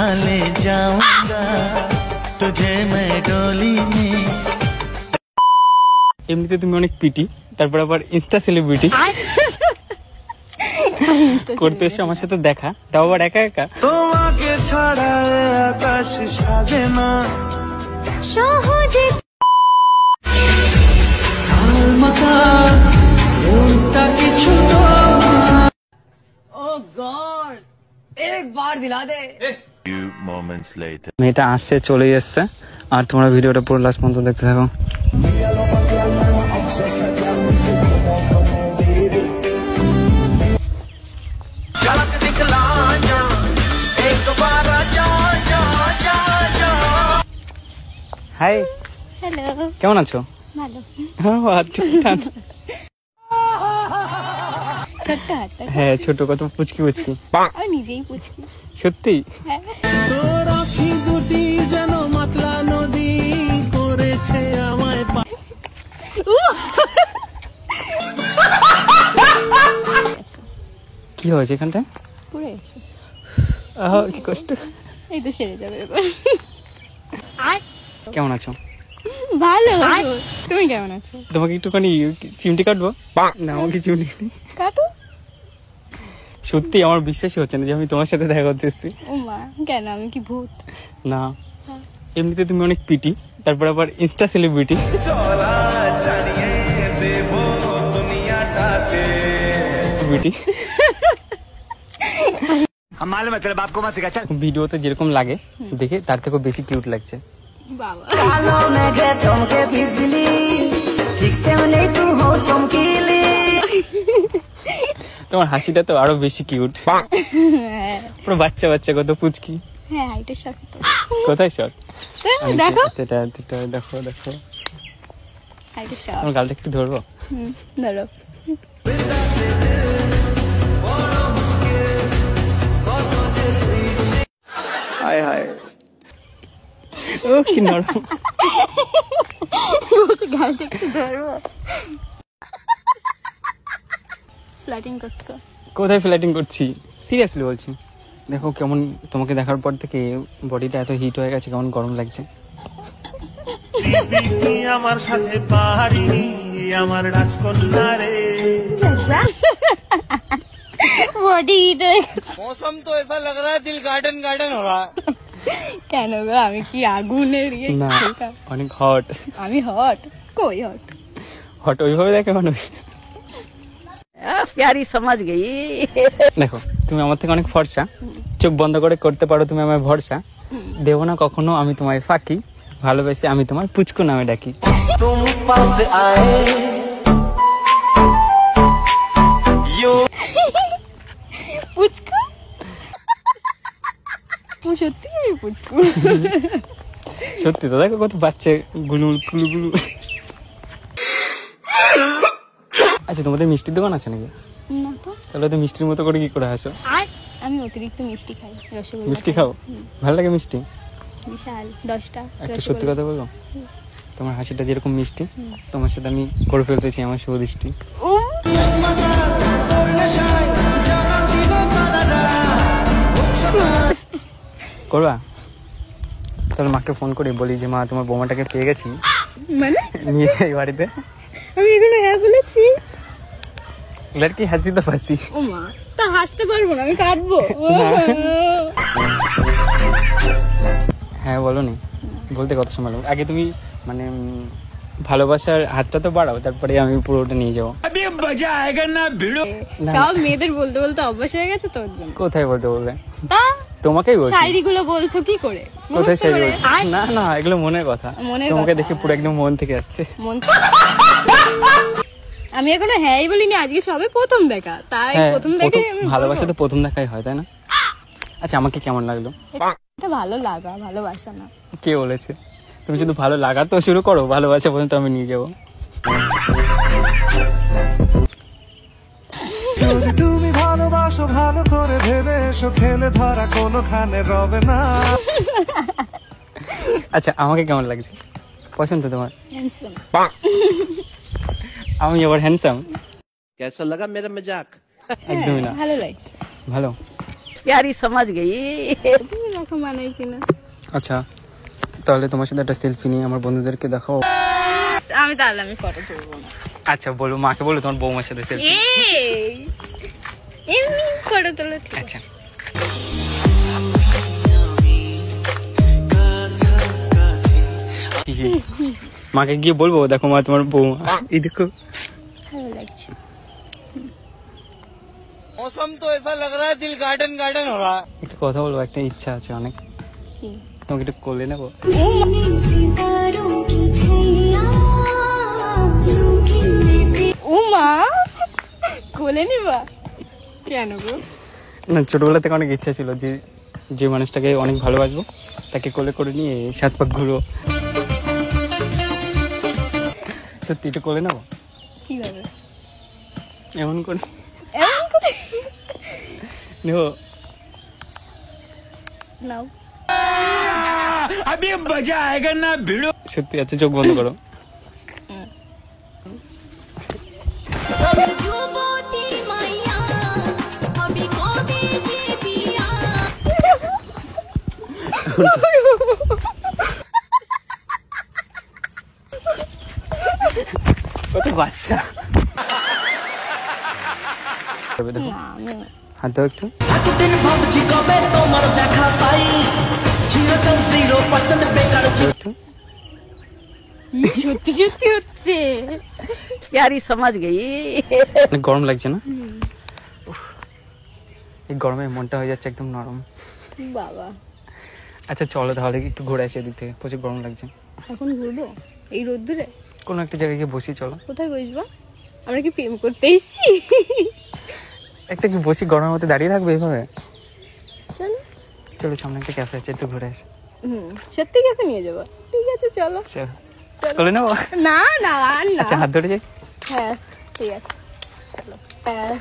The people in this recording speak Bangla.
जहाँ ले जाऊंगा तुझे मैं डोली में। এমনিতে তুমি অনেক পিটি, তারপর আবার ইনস্টা সেলিব্রিটি করতে এসে আমার সাথে দেখা, তাও আবার একা একা। তোমাকে ছাড়া আকাশ সাজে না সহজে। মেয়েটা আসছে, চলে এসছে, আর তোমরা ভিডিওটা পুরো লাস্ট পর্যন্ত দেখতে থাকো। হাই, হ্যালো, কেমন আছো? ভালো। আচ্ছা, ছোট্ট হাতটা, হ্যাঁ ছোট, কত পুচকি পুচকি, আমি নিজেই পুচকি সত্যি। হ্যাঁ। তোর আঁখি দুটি যেন মাতলা নদী করেছে আমায়। কি হয়েছে এখানটা? পুরো গেছে, কি কষ্ট। এই তো সেরে যাবে এবার। কেমন আছো? ভালো। তুমি কেমন আছো? তোমাকে একটুখানি চিমটি কাটবো না? আমাকে চিমটি কাটো। সত্যি আমার বিশ্বাসই হচ্ছে না যে আমি তোমার সাথে দেখা করতে এসেছি। ও মা, কেন? আমি কি ভূত? না, এমনিতে তুমি অনেক পিটি, তারপর আবার ইনস্টা সেলিব্রিটি। ভিডিওতে যেরকম লাগে দেখে তার থেকে বেশি কিউট লাগছে। বাবা, কালো মেঘে চমকে ভিজলি, ঠিক তেমনি তুই হও চমকিলি। তোমার হাসিটা তো আরো বেশি কিউট, পুরো বাচ্চা বাচ্চা, কত পুচকি। হ্যাঁ, হাইটের সাথে তো। কোথায় শট? দেখো, দেখো দেখো, হাইটের সাথে। আমার গালটা একটু ধরবো? ধরো। হায় হায়, ও কি নরম। গালটা একটু ধরবো। ফ্ল্যাটিং করছো? কোথায় ফ্ল্যাটিং করছি, সিরিয়াসলি বলছি। দেখো কেমন, তোমাকে দেখার পর থেকে বডিটা এত হিট হয়ে গেছে, কেমন গরম লাগছে। আমার সাথে পাহাড়ি আমার রাজকন্যা রে। বডি मौसम तो ऐसा लग रहा है दिल गार्डन गार्डन हो रहा है। কেন গো? আমি কি আগুনের ইয়ে? না, অনেক হট। আমি হট? কই হট? হট ওইভাবে দেখে মানুষ। প্যারি সমাজ গেই। দেখো তুমি আমার থেকে অনেক ফর্সা, চোখ বন্ধ করে করতে পারো তুমি আমার ভরসা। দেবো না কখনো আমি তোমায় ফাঁকি, ভালোবেসে আমি তোমার পুচকু নামে ডাকি। तुम पास आए यो পুচকু? ও সত্যি আমি পুচকু? সত্যি তো, দেখো কত বাচ্চা গুলু গুলু গুলু। আচ্ছা, তোমাদের মিষ্টির দোকান আছে নাকি? না তো। তাহলে তো মিষ্টির মতো করে কি করে হাসো? আমি অতিরিক্ত মিষ্টি খাই, রসগোল্লা। মিষ্টি খাও? ভালো লাগে মিষ্টি? বিশাল 10টা একটা সত্যি কথা বলো, তোমার হাসিটা যেরকম মিষ্টি, তোমার সাথে আমি করে ফেলতেছি আমার শুভ দৃষ্টি। করবা? তাহলে মাকে ফোন করে বলি যে মা তোমার বোমাটাকে পেয়ে গেছি, মানে নিয়ে যাই বাড়িতে। আমি এখানে হ্যাঁ বলেছি? লড়কি হাসি তো ফাঁসি। ও মা, তা হাসতে পারবো না, আমি কাঁদবো। হ্যাঁ বলো নি, বলতে কত সময় লাগবে? আগে তুমি মানে ভালোবাসার হাতটা তো বাড়াও, তারপরে আমি পুরোটা নিয়ে যাবো। সব মেয়েদের বলতে বলতে অভ্যাস হয়ে গেছে তোর জন্য। কোথায় বলতে বললে? তা তোমাকেই বলছি। শায়রি গুলো বলছো কি করে? কোথায় শায়রি বলছি? না না, এগুলো মনের কথা। তোমাকে দেখে পুরো একদম মন থেকে আসছে। আমি এখনো হ্যাঁই বলিনি, আজকে সবে প্রথম দেখা, তাই প্রথম দেখে ভালোবাসা তো প্রথম দেখাই হয়, তাই না? আচ্ছা, আমাকে কেমন লাগলো? এটা ভালো লাগা, ভালোবাসা না। কে বলেছে? তুমি শুধু ভালো লাগা তো শুরু করো, ভালোবাসা পর্যন্ত আমি নিয়ে যাবো। তুমি ভালোবাসো ভালো করে ভেবে এসো, খেলে ধরা কোনোখানে রবে না। আচ্ছা, আমাকে কেমন লাগছে? পছন্দ তোমার? হ্যান্ডসাম। আমি আবার হ্যান্ডসাম? कैसा लगा मेरा मजाक? একদমই না। ভালো লাগছে। ভালো। प्यारी समझ गई। প্রথম বানাইছি না। আচ্ছা তাহলে তোমার সাথে একটা সেলফি নিয়ে আমার বন্ধুদেরকে দেখাও। আমি ফটো তুলবো না। আচ্ছা বলো, মাকে বলো তোমার বৌমার সাথে সেলফি। এই এমনি ফটো তোলো। আচ্ছা মাকে গিয়ে বলবো দেখো মা তোমার বৌমা, এই দেখো ভালো লাগছে। मौसम तो ऐसा लग रहा है दिल गार्डन गार्डन हो रहा है। একটা কথা বলবো, একটা ইচ্ছা আছে অনেক, তোমাকে একটু কোলে নেবো। উমা কোলে নিবা কেন গো? না ছোটবেলা থেকে অনেক ইচ্ছা ছিল যে যে মানুষটাকে অনেক ভালোবাসবো তাকে কোলে করে নিয়ে 7 পাক ঘুরবো। সত্যি একটু কোলে নেবো কিভাবে? এমন করে এমন করে নেবো। নাও। সত্যি আচ্ছা চোখ বন্ধ করো। কত বাচ্চা। দেখো হাত দাও একটু। এতদিন ভাবছি কবে তোমার দেখা পাই, 0% বেকার একটু সত্যি সত্যি হচ্ছে। প্যারি সমাজ গই। অনেক গরম লাগছে না? উফ, এই গরমে মনটা হয়ে যাচ্ছে একদম নরম। বাবা আচ্ছা চলো তাহলে একটু ঘুরে আসি এদিক থেকে, প্রচুর গরম লাগছে। এখন ঘুরবো এই রোদ্দুরে? কোনো একটা জায়গায় গিয়ে বসি চলো। কোথায় বসবো? আমরা কি প্রেম করতে এসেছি? একটা কি বসি, গরমের মধ্যে দাঁড়িয়ে থাকবে এইভাবে? চলো চলো সামনে একটা ক্যাফে আছে, একটু ঘুরে আসি। সত্যি ক্যাফে নিয়ে যাবো? ঠিক আছে চলো। চলো কোলে নেবো? না না আর না। আচ্ছা হাত ধরে যাই। হ্যাঁ ঠিক আছে চলো। হ্যাঁ